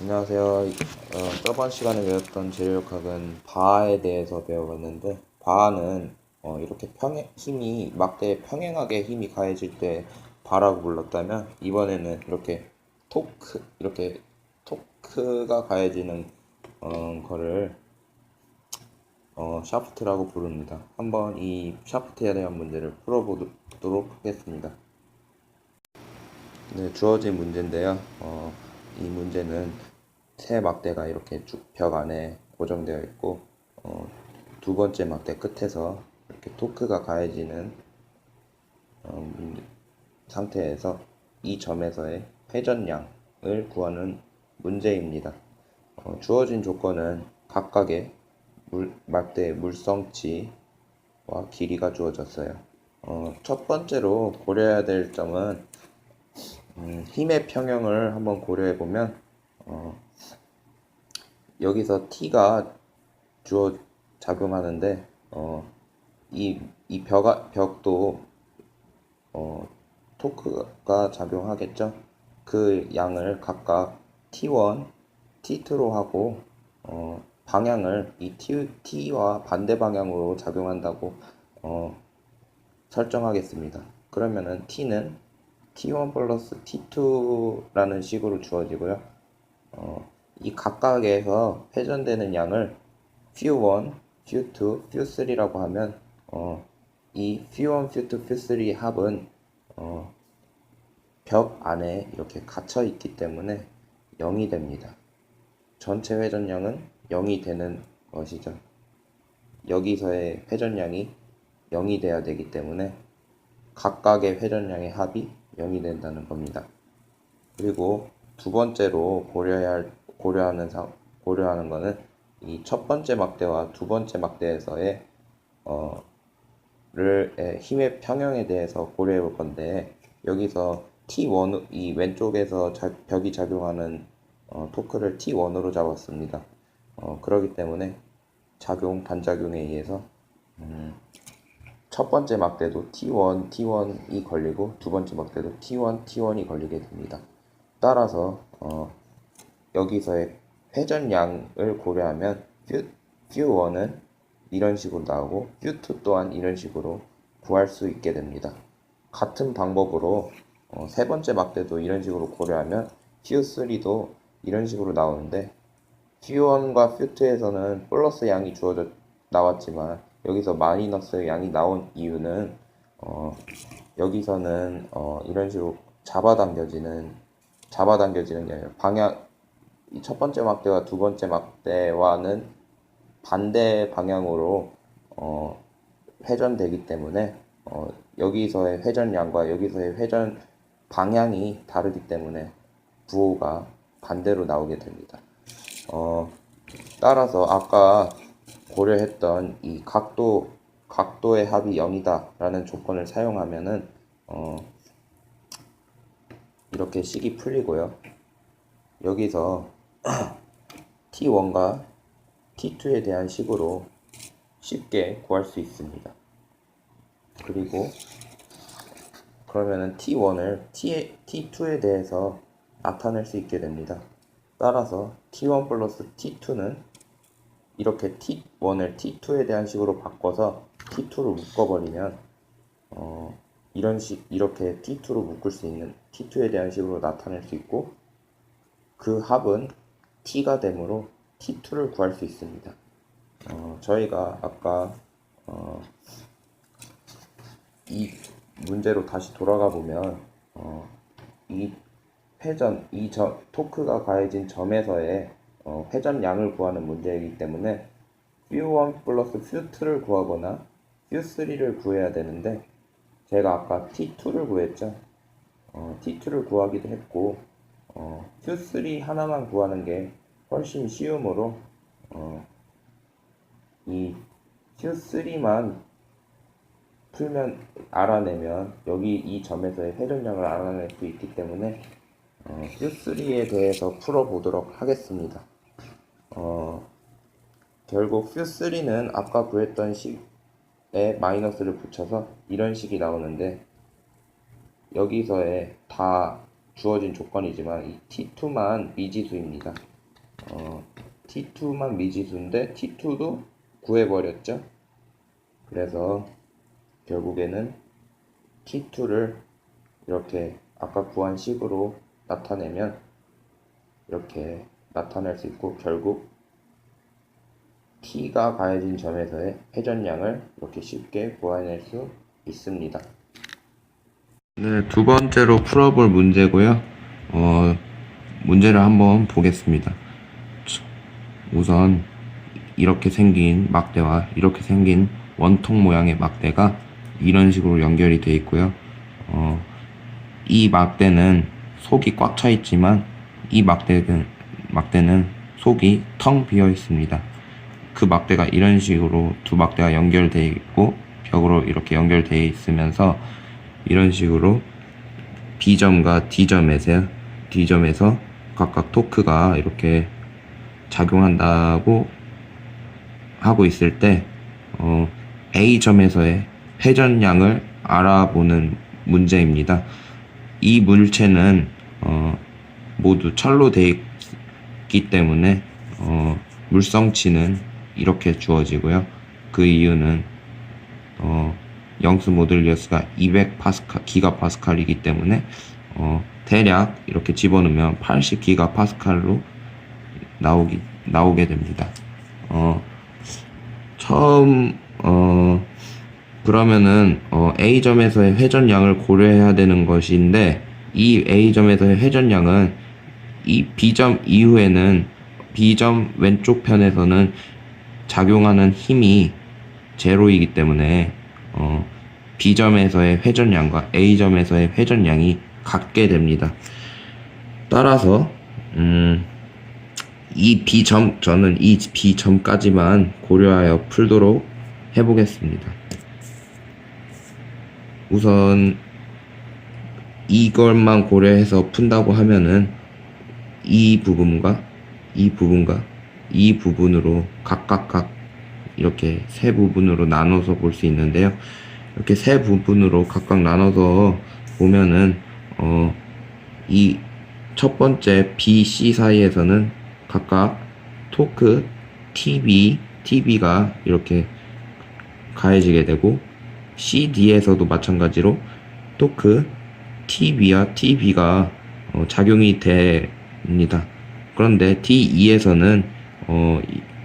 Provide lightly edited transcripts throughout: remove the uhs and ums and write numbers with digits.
안녕하세요. 저번 시간에 배웠던 재료역학은 바에 대해서 배워봤는데, 바는 이렇게 힘이 막대에 평행하게 힘이 가해질 때 바라고 불렀다면, 이번에는 이렇게 토크가 가해지는 거를 샤프트라고 부릅니다. 한번 이 샤프트에 대한 문제를 풀어보도록 하겠습니다. 네, 주어진 문제인데요. 이 문제는 세 막대가 이렇게 쭉 벽 안에 고정되어 있고, 두 번째 막대 끝에서 이렇게 토크가 가해지는 상태에서 이 점에서의 회전량을 구하는 문제입니다. 주어진 조건은 각각의 막대의 물성치와 길이가 주어졌어요. 첫 번째로 고려해야 될 점은 힘의 평형을 한번 고려해 보면 여기서 T가 주어 작용하는데 이 벽도 토크가 작용하겠죠. 그 양을 각각 T1, T2로 하고 방향을 이 T와 반대 방향으로 작용한다고 설정하겠습니다. 그러면은 T는 T1 플러스 T2라는 식으로 주어지고요. 이 각각에서 회전되는 양을 Q1, Q2, Q3라고 하면 이 Q1, Q2, Q3 합은 벽 안에 이렇게 갇혀 있기 때문에 0이 됩니다. 전체 회전량은 0이 되는 것이죠. 여기서의 회전량이 0이 돼야 되기 때문에 각각의 회전량의 합이 0이 된다는 겁니다. 그리고 두 번째로 고려하는 거는 이 첫 번째 막대와 두 번째 막대에서의 힘의 평형에 대해서 고려해 볼 건데, 여기서 T1, 이 왼쪽에서 벽이 작용하는 토크를 T1으로 잡았습니다. 그렇기 때문에 반작용에 의해서 첫 번째 막대도 T1이 걸리고 두 번째 막대도 T1이 걸리게 됩니다. 따라서 여기서의 회전량을 고려하면 Q1은 이런 식으로 나오고 Q2 또한 이런 식으로 구할 수 있게 됩니다. 같은 방법으로 세 번째 막대도 이런 식으로 고려하면 Q3도 이런 식으로 나오는데, Q1과 Q2에서는 플러스 양이 주어져 나왔지만 여기서 마이너스 양이 나온 이유는 여기서는 이런 식으로 잡아당겨지는 게 아니라 첫 번째 막대와 두 번째 막대와는 반대 방향으로 회전되기 때문에 여기서의 회전량과 여기서의 회전 방향이 다르기 때문에 부호가 반대로 나오게 됩니다. 따라서 아까 고려했던 이 각도의 합이 0이다 라는 조건을 사용하면은 이렇게 식이 풀리고요. 여기서 T1과 T2에 대한 식으로 쉽게 구할 수 있습니다. 그리고 그러면은 T1을 T2에 대해서 나타낼 수 있게 됩니다. 따라서 T1 플러스 T2는 이렇게 T1을 T2에 대한 식으로 바꿔서 T2로 묶어버리면 이렇게 T2로 묶을 수 있는 T2에 대한 식으로 나타낼 수 있고, 그 합은 T가 되므로 T2를 구할 수 있습니다. 저희가 아까 이 문제로 다시 돌아가 보면 이 토크가 가해진 점에서의 회전량을 구하는 문제이기 때문에 Q1 플러스 Q2를 구하거나 Q3를 구해야 되는데, 제가 아까 T2를 구했죠. T2를 구하기도 했고 Q3 하나만 구하는 게 훨씬 쉬우므로 이 Q3만 알아내면 여기 이 점에서의 회전량을 알아낼 수 있기 때문에 Q3에 대해서 풀어보도록 하겠습니다. 결국 Q3는 아까 구했던 식에 마이너스를 붙여서 이런 식이 나오는데, 여기서의 다 주어진 조건이지만 이 T2만 미지수입니다. T2만 미지수인데 T2도 구해버렸죠. 그래서 결국에는 T2를 이렇게 아까 구한 식으로 나타내면 이렇게 나타낼 수 있고, 결국 T가 가해진 점에서의 회전량을 이렇게 쉽게 구해낼 수 있습니다. 네, 두 번째로 풀어볼 문제고요. 문제를 한번 보겠습니다. 우선 이렇게 생긴 막대와 이렇게 생긴 원통 모양의 막대가 이런 식으로 연결이 되어 있고요. 이 막대는 속이 꽉 차 있지만 이 막대는 속이 텅 비어 있습니다. 그 막대가 이런 식으로 두 막대가 연결되어 있고 벽으로 이렇게 연결되어 있으면서 이런 식으로 B점과 D점에서 각각 토크가 이렇게 작용한다고 하고 있을 때 A점에서의 회전량을 알아보는 문제입니다. 이 물체는 모두 철로 되어 있기 때문에 물성치는 이렇게 주어지고요. 그 이유는 영수 모듈리우스가 200기가파스칼이기 때문에 대략 이렇게 집어넣으면 80기가파스칼로 나오게 됩니다. 그러면은 A점에서의 회전량을 고려해야 되는 것인데, 이 A점에서의 회전량은 이 B점 이후에는 B점 왼쪽 편에서는 작용하는 힘이 제로이기 때문에 B점에서의 회전량과 A점에서의 회전량이 같게 됩니다. 따라서 저는 이 B점까지만 고려하여 풀도록 해보겠습니다. 우선 이것만 고려해서 푼다고 하면은 이 부분과 이 부분으로 각각 이렇게 세 부분으로 나눠서 볼 수 있는데요. 이렇게 세 부분으로 각각 나눠서 보면은 이 첫 번째 B, C 사이에서는 각각 토크 TB가 이렇게 가해지게 되고, CD에서도 마찬가지로 토크 TB와 TB가 작용이 됩니다. 그런데 D2에서는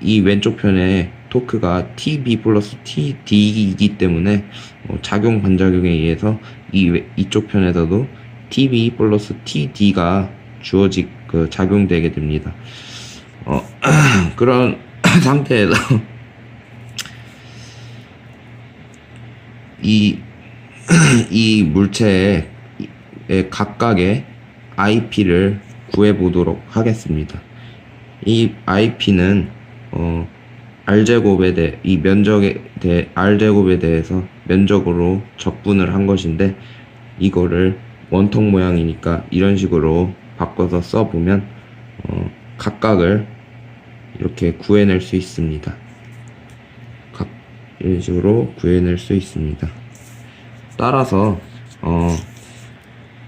이 왼쪽 편에 토크가 TB 플러스 TD이기 때문에 작용 반작용에 의해서 이쪽 편에서도 TB 플러스 TD가 작용되게 됩니다. 그런 상태에서 이 물체의 각각의 IP를 구해보도록 하겠습니다. 이 IP는 R제곱에 R제곱에 대해서 면적으로 적분을 한 것인데, 이거를 원통 모양이니까 이런 식으로 바꿔서 써보면 각각을 이렇게 구해낼 수 있습니다. 이런 식으로 구해낼 수 있습니다. 따라서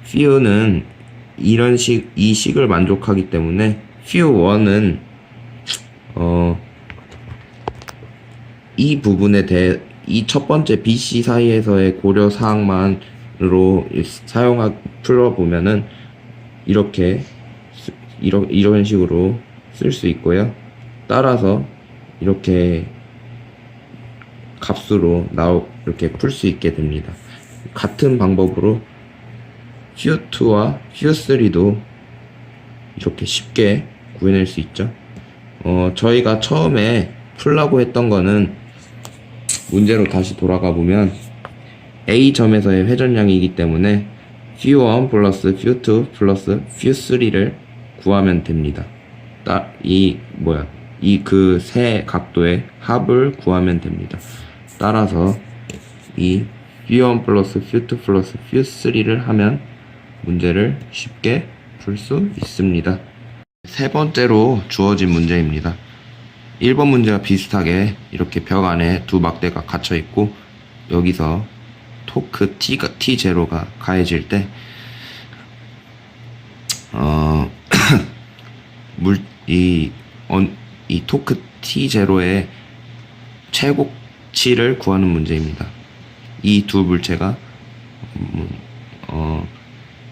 few는 이 식을 만족하기 때문에 few1은 이 부분에 대해 이 첫 번째 BC 사이에서의 고려 사항만으로 풀어보면은 이런 식으로 쓸 수 있고요. 따라서 이렇게 값으로 이렇게 풀 수 있게 됩니다. 같은 방법으로 Q2와 Q3도 이렇게 쉽게 구해낼 수 있죠. 저희가 처음에 풀라고 했던 거는, 문제로 다시 돌아가 보면 A점에서의 회전량이기 때문에 Q1 플러스 Q2 플러스 Q3를 구하면 됩니다. 그 세 각도의 합을 구하면 됩니다. 따라서 이 Q1 플러스 Q2 플러스 Q3를 하면 문제를 쉽게 풀 수 있습니다. 세 번째로 주어진 문제입니다. 1번 문제와 비슷하게 이렇게 벽 안에 두 막대가 갇혀 있고, 여기서 토크 T0가 가해질 때 이 이 토크 T0의 최고치를 구하는 문제입니다. 이 두 물체가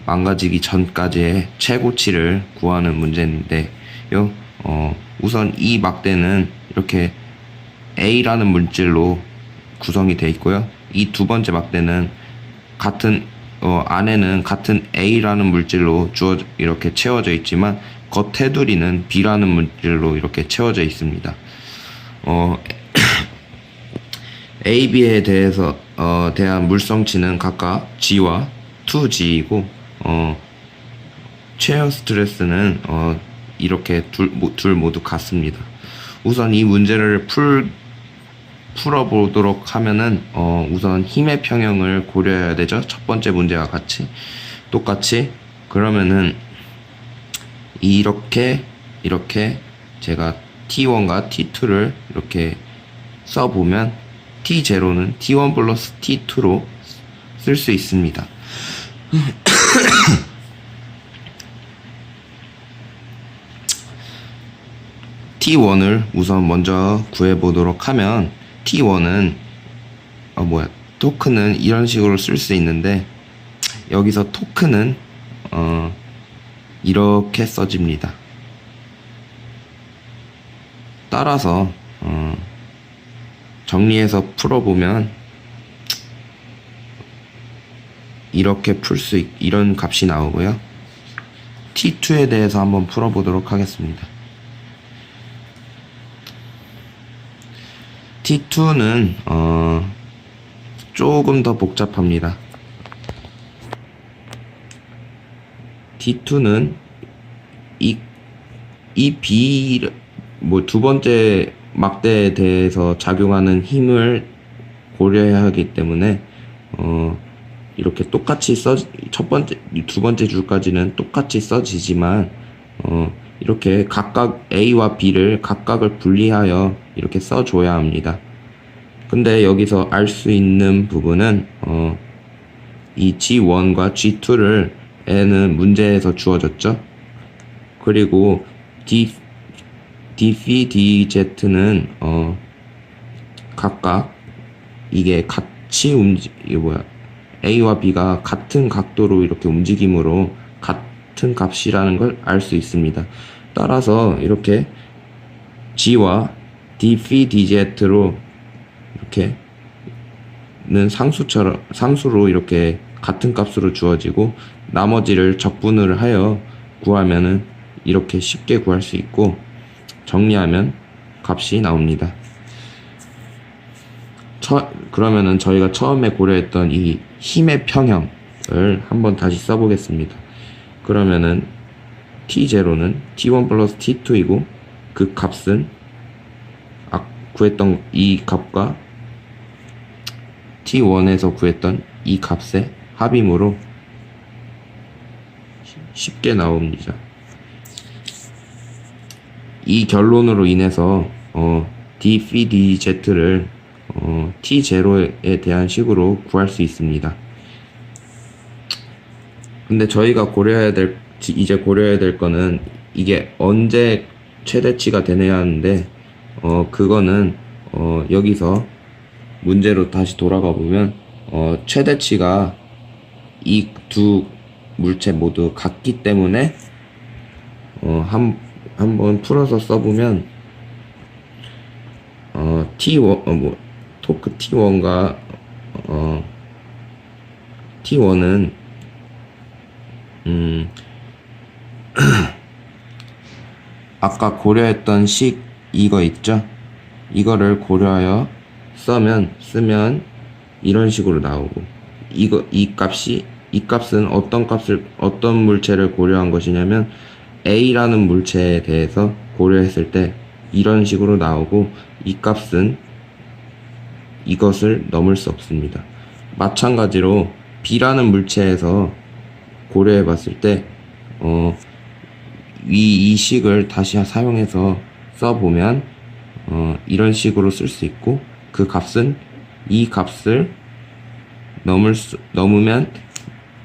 망가지기 전까지의 최고치를 구하는 문제인데요. 우선 이 막대는 이렇게 A라는 물질로 구성이 되어 있고요. 이 두 번째 막대는 안에는 같은 A라는 물질로 이렇게 채워져 있지만 겉 테두리는 B라는 물질로 이렇게 채워져 있습니다. A, B에 대한 물성치는 각각 G와 2G이고, 체어 스트레스는 이렇게 둘 모두 같습니다. 우선 이 문제를 풀어보도록 하면은 우선 힘의 평형을 고려해야 되죠. 첫 번째 문제와 똑같이. 그러면은 이렇게 제가 T1과 T2를 이렇게 써보면 T0는 T1 플러스 T2로 쓸 수 있습니다. T1을 우선 먼저 구해보도록 하면 T1은 토크는 이런 식으로 쓸 수 있는데, 여기서 토크는 이렇게 써집니다. 따라서 정리해서 풀어보면 이렇게 이런 값이 나오고요. T2에 대해서 한번 풀어보도록 하겠습니다. T2는 조금 더 복잡합니다. T2는 이 B 두 번째 막대에 대해서 작용하는 힘을 고려해야 하기 때문에 이렇게 똑같이 두 번째 줄까지는 똑같이 써지지만 이렇게 각각 A와 B를 각각을 분리하여 이렇게 써줘야 합니다. 근데 여기서 알 수 있는 부분은 이 G1과 G2를 N은 문제에서 주어졌죠. 그리고 DZ는 각각 이게 A와 B가 같은 각도로 이렇게 움직임으로 같은 값이라는 걸 알 수 있습니다. 따라서 이렇게 G와 DZ로 이렇게는 상수로 이렇게 같은 값으로 주어지고, 나머지를 적분을 하여 구하면은 이렇게 쉽게 구할 수 있고, 정리하면 값이 나옵니다. 그러면은 저희가 처음에 고려했던 이 힘의 평형을 한번 다시 써보겠습니다. 그러면은 T0는 T1 플러스 T2이고, 그 값은 구했던 이 값과 T1에서 구했던 이 값의 합이므로 쉽게 나옵니다. 이 결론으로 인해서 dpdz를 T0에 대한 식으로 구할 수 있습니다. 근데 저희가 이제 고려해야 될 거는 이게 언제 최대치가 되느냐 하는데, 그거는 여기서 문제로 다시 돌아가 보면 최대치가 이 두 물체 모두 같기 때문에 한번 풀어서 써보면 토크 T1과 T1은 아까 고려했던 식 이거 있죠? 이거를 고려하여 쓰면 이런 식으로 나오고, 이 값은 어떤 물체를 고려한 것이냐면 A라는 물체에 대해서 고려했을 때 이런 식으로 나오고, 이 값은 이것을 넘을 수 없습니다. 마찬가지로 B라는 물체에서 고려해 봤을 때 이 식을 다시 사용해서 써보면 이런 식으로 쓸 수 있고, 그 값은 이 값을 넘으면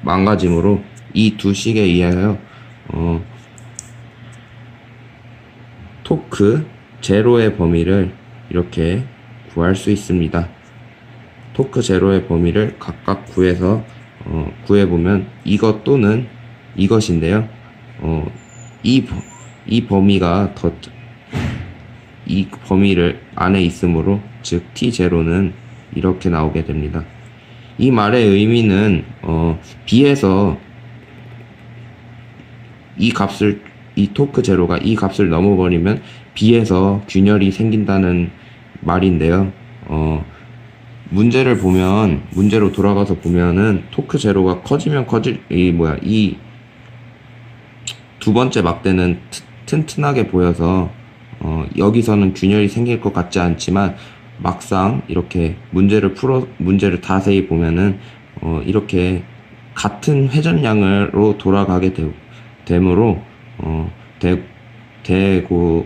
망가짐으로 이 두 식에 의하여 토크 제로의 범위를 이렇게 구할 수 있습니다. 토크 제로의 범위를 각각 구해보면 이것 또는 이것인데요. 이 범위가 이 범위를 안에 있으므로 즉 t0는 이렇게 나오게 됩니다. 이 말의 의미는 b에서 이 토크 제로가 이 값을 넘어버리면 b에서 균열이 생긴다는 말인데요. 문제로 돌아가서 보면은 토크 제로가 커지면 이 두 번째 막대는 튼튼하게 보여서 여기서는 균열이 생길 것 같지 않지만 막상 이렇게 문제를 자세히 보면은 이렇게 같은 회전량으로 돌아가게 되므로 되고요.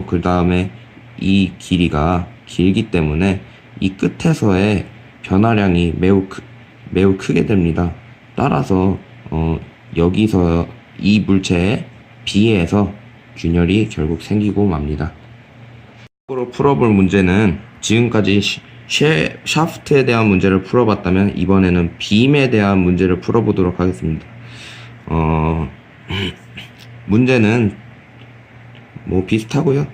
그 다음에 이 길이가 길기 때문에 이 끝에서의 변화량이 매우 크게 됩니다. 따라서 여기서 이 물체의 B에서 균열이 결국 생기고 맙니다. 앞으로 풀어볼 문제는 지금까지 샤프트에 대한 문제를 풀어봤다면 이번에는 빔에 대한 문제를 풀어보도록 하겠습니다. 문제는 뭐 비슷하고요.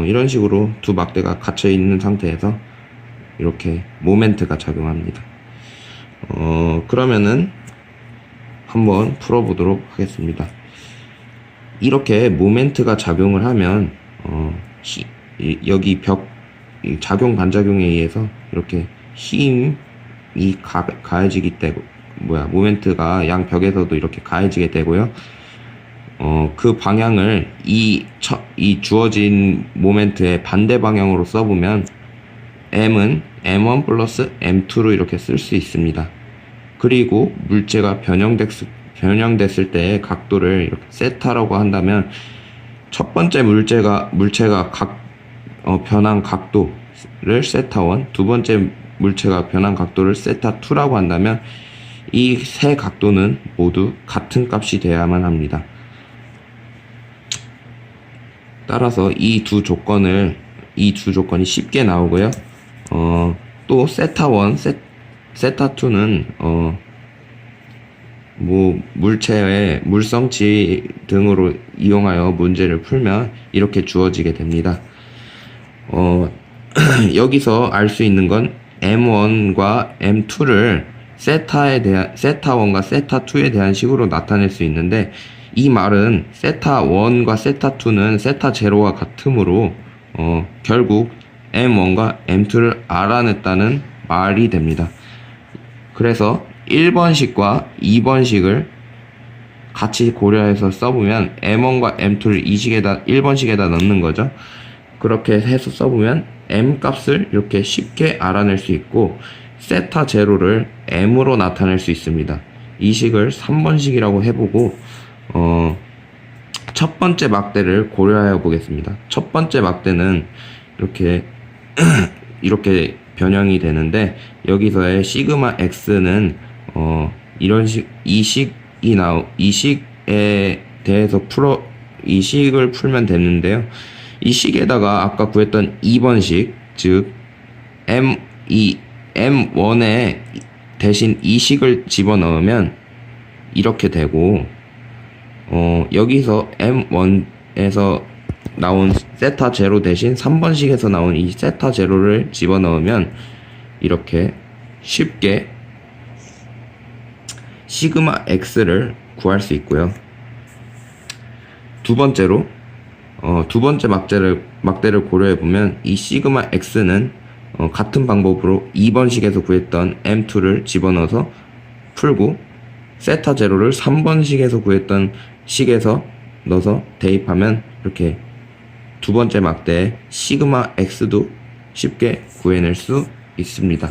이런 식으로 두 막대가 갇혀 있는 상태에서 이렇게 모멘트가 작용합니다. 그러면은 한번 풀어보도록 하겠습니다. 이렇게 모멘트가 작용을 하면 여기 작용 반작용에 의해서 이렇게 힘이 가해지기 때문에 모멘트가 양 벽에서도 이렇게 가해지게 되고요. 그 방향을 이 주어진 모멘트의 반대 방향으로 써보면 M은 M1 플러스 M2로 이렇게 쓸 수 있습니다. 그리고 물체가 변형됐을 때의 각도를 이렇게 세타라고 한다면 첫 번째 물체가 변한 각도를 세타1, 두 번째 물체가 변한 각도를 세타2라고 한다면 이 세 각도는 모두 같은 값이 돼야만 합니다. 따라서 이 두 조건이 쉽게 나오고요. 또 세타1, 세타2는 물체의 물성치 등으로 이용하여 문제를 풀면 이렇게 주어지게 됩니다. 여기서 알 수 있는 건 M1과 M2를 세타1과 세타2에 대한 식으로 나타낼 수 있는데 이 말은 세타1과 세타2는 세타0와 같으므로 결국 M1과 M2를 알아냈다는 말이 됩니다. 그래서 1번식과 2번식을 같이 고려해서 써보면 M1과 M2를 1번식에다 넣는 거죠. 그렇게 해서 써보면 M 값을 이렇게 쉽게 알아낼 수 있고 세타 제로를 M으로 나타낼 수 있습니다. 이 식을 3번식이라고 해보고 첫 번째 막대를 고려하여 보겠습니다. 첫 번째 막대는 이렇게 변형이 되는데 여기서의 시그마 x는 이 식에 대해서 이 식을 풀면 되는데요. 이 식에다가 아까 구했던 2번식, 즉 M1에 대신 이 식을 집어넣으면 이렇게 되고 여기서 M1에서 나온 세타 제로 대신 3번식에서 나온 이 세타 제로를 집어넣으면 이렇게 쉽게 시그마 x를 구할 수 있고요. 두 번째로 두 번째 막대를 고려해보면 이 시그마 x는 같은 방법으로 2번식에서 구했던 M2를 집어넣어서 풀고 세타 제로를 3번식에서 구했던 식에서 넣어서 대입하면 이렇게 두 번째 막대의 시그마 x도 쉽게 구해낼 수 있습니다.